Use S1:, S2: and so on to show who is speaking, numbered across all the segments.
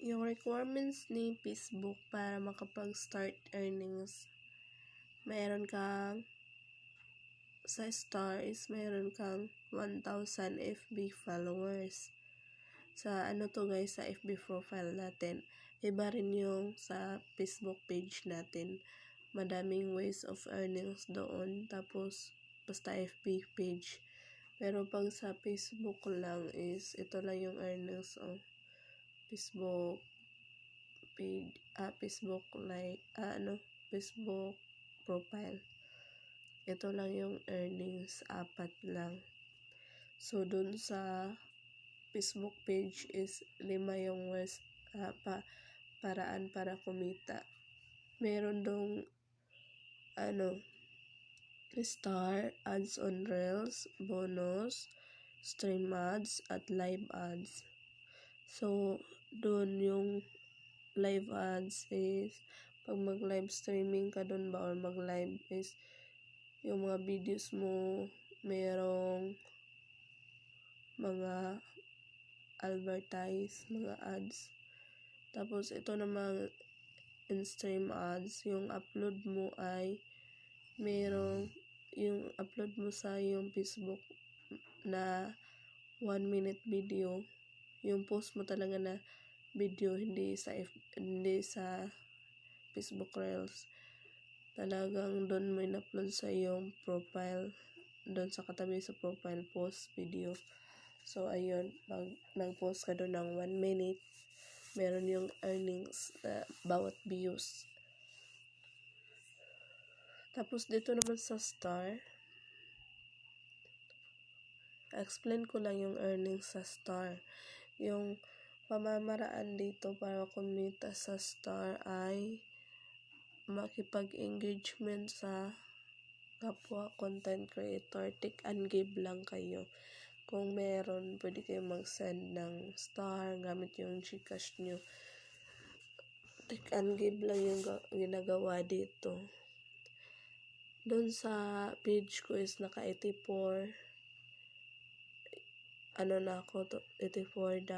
S1: Yung requirements ni Facebook para makapag-start earnings, mayroon kang sa star is mayroon kang 1,000 FB followers. Sa ano to guys, sa FB profile natin. Iba rin yung sa Facebook page natin. Madaming ways of earnings doon. Tapos, basta FB page. Pero pag sa Facebook lang is, ito lang yung earnings of Facebook page, Facebook like, Facebook profile. Ito lang yung earnings, 4 lang. So, dun sa Facebook page is 5 yung paraan para kumita. Meron dong star, ads on reels, bonus, stream ads, at live ads. So, dun yung live ads is pag mag-live streaming ka dun ba or mag-live is yung mga videos mo merong mga advertise, mga ads. Tapos ito namang in-stream ads, yung upload mo ay merong yung upload mo sa yung Facebook na 1 minute video, yung post mo talaga na video, hindi sa Facebook Reels. Talagang doon mo in-upload sa yung profile, doon sa katabi sa profile post video. So ayun, pag nag-post ka doon ng 1 minute, meron yung earnings na bawat views. Tapos dito naman sa star, explain ko lang yung earnings sa star. Yung pamamaraan dito para kumita sa star ay makipag-engagement sa kapwa content creator. Take and give lang kayo. Kung meron, pwede kayo mag-send ng star gamit yung Gcash nyo. Take and give lang yung ginagawa dito. Doon sa page ko is naka 84 na ako to, $84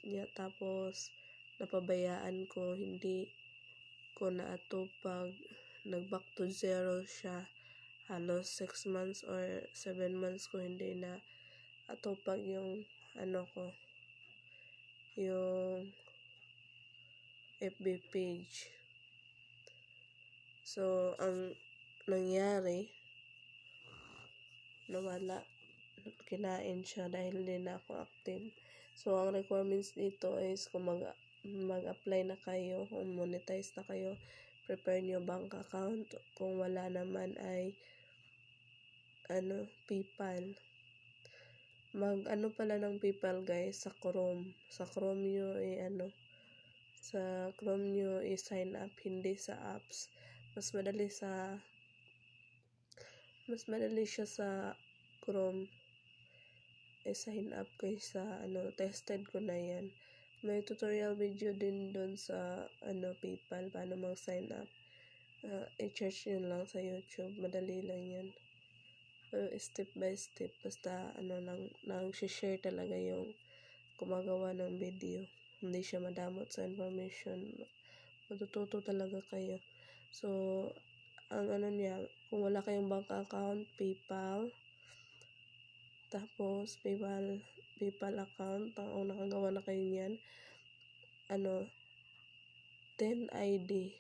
S1: niya. Tapos napabayaan ko, hindi ko na ato pag nag-back to zero siya. Halos 6 months or 7 months ko hindi na ato pag yung yung FB page. So, ang nangyari, nawala, kinain siya dahil hindi na ako active. So, ang requirements dito is kung mag-apply na kayo, kung monetize na kayo, prepare nyo bank account. Kung wala naman ay PayPal. Pala ng PayPal guys, sa Chrome. Sa Chrome nyo i-sign up, hindi sa apps. Mas madali siya sa Chrome i-sign up kaysa tested ko na yan. May tutorial video din doon sa PayPal paano mag-sign up. I-search nyo lang sa YouTube, madali lang yan. Step by step, basta nang-share talaga yung gumagawa ng video. Hindi siya madamot sa information. Matututo talaga kayo. So, ang niya, kung wala kayong bank account, PayPal. Tapos, PayPal account. Kung nakagawa na kayo niyan, 10 ID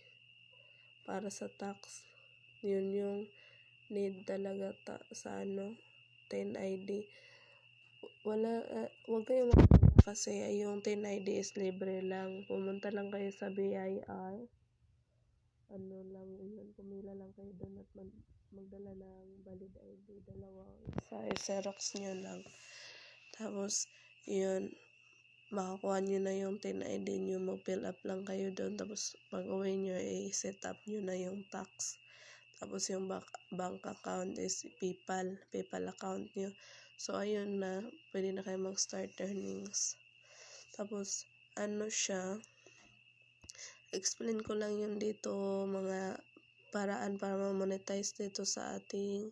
S1: para sa tax. Yun yung need talaga sa 10 ID. Wag kayong kasi yung 10 ID is libre lang. Pumunta lang kayo sa BIR. Lang yun, pumila lang kayo doon at magdala ng valid ID, isa i-xerox nyo lang. Tapos yun, makakuha nyo na yung 10 ID nyo, mag-fill up lang kayo doon. Tapos pag uwi nyo, i-set up nyo na yung tax. Tapos yung bank account is PayPal account nyo. So ayun na, pwede na kayo mag-start earnings. Tapos siya, explain ko lang yun dito, mga paraan para ma-monetize dito sa ating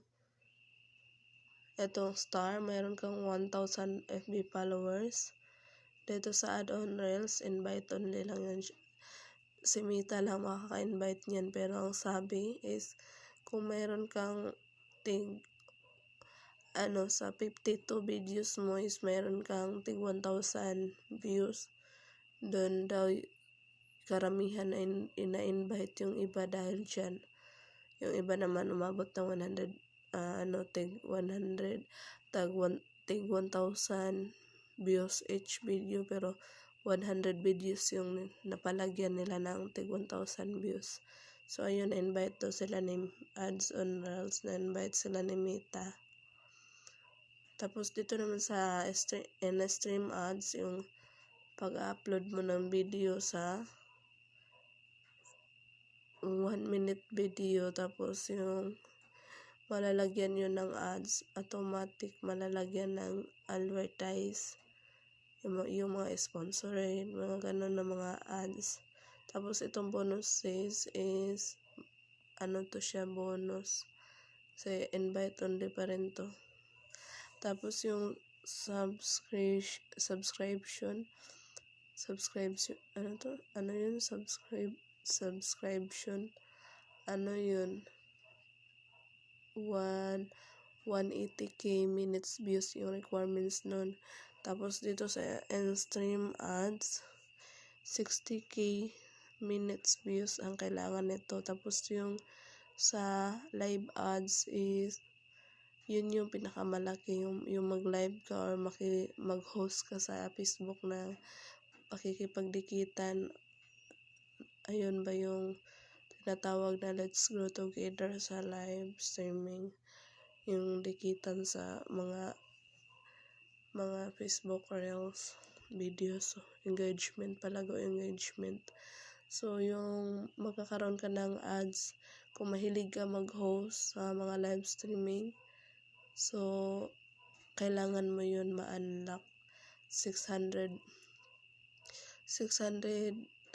S1: star. Mayroon kang 1,000 FB followers. Dito sa add-on reels, invite only lang yun. Si Mita lang makaka-invite niyan, pero ang sabi is kung meron kang tig sa 52 videos mo is meron kang tig 1,000 views. Doon daw karamihan na ina-invite yung iba dahil dyan. Yung iba naman umabot ng 100, tig 100, tig 1,000 views each video, pero 100 videos yung napalagyan nila ng tig 1,000 views. So, ayun, invite daw sila ni ads on reels, na-invite sila ni Mita. Tapos, dito naman sa stream ads, yung pag-upload mo ng video sa 1-minute video, tapos yung malalagyan yun ng ads, automatic malalagyan ng advertise, yung mga sponsored, mga ganun na mga ads. Tapos itong bonuses is to siya, bonus. Kasi invite only pa rin to. Tapos yung subscription, yun, 180k minutes views yung requirements nun. Tapos dito sa in-stream ads, 60k minutes views ang kailangan nito. Tapos yung sa live ads is yun yung pinakamalaki, yung mag-live ka or mag-host ka sa Facebook na pakikipagdikitan. Ayun ba yung tinatawag na let's grow together sa live streaming, yung dikitan sa mga Facebook reels videos, engagement. So yung magkakaroon ka ng ads kung mahilig ka mag-host sa mga live streaming, so kailangan mo yun ma-unlock 600k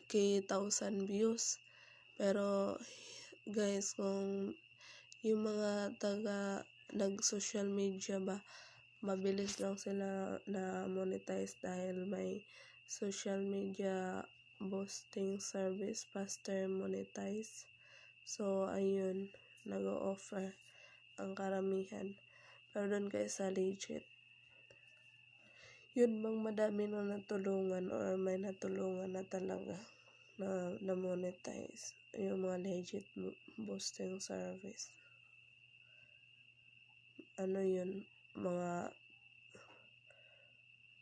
S1: 1,000 views. Pero guys, kung yung mga nag-social media ba, mabilis lang sila na monetize dahil may social media boosting service, faster monetize. So, ayun, nag-o-offer ang karamihan. Pero doon kayo sa legit, yun bang madami na natulungan or may natulungan na talaga na monetize yung mga legit boosting service. Yun, mga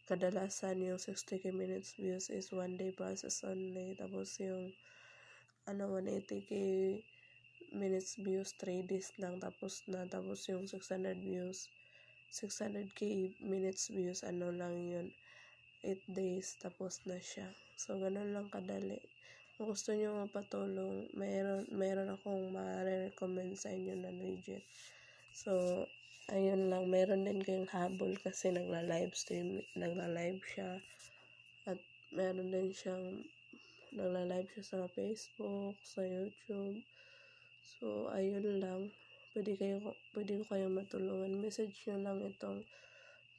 S1: kadalasan yung 60k minutes views is 1 day process only. Tapos yung 180k minutes views 3 days lang tapos na. Tapos yung 600k minutes views lang yun 8 days tapos na siya. So ganun lang kadali. Kung gusto nyo mapatulong, meron akong ma-recommend sa inyo na legit. So ayun lang, meron din kayong habol kasi nagla-live siya. At meron din siyang nagla-live siya sa Facebook, sa YouTube. So ayun lang, pwede ko kayong matulungan. Message nyo lang itong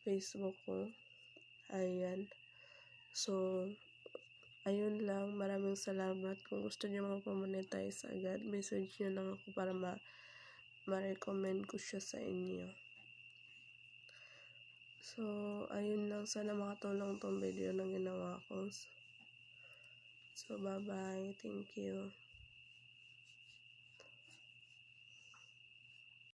S1: Facebook ko. Ayan. So ayun lang, maraming salamat. Kung gusto nyo mag-monetize agad, message nyo lang ako para ma-recommend ko siya sa inyo. So, ayun lang. Sana makatulong tong video na ginawa ko. So, bye-bye. Thank you.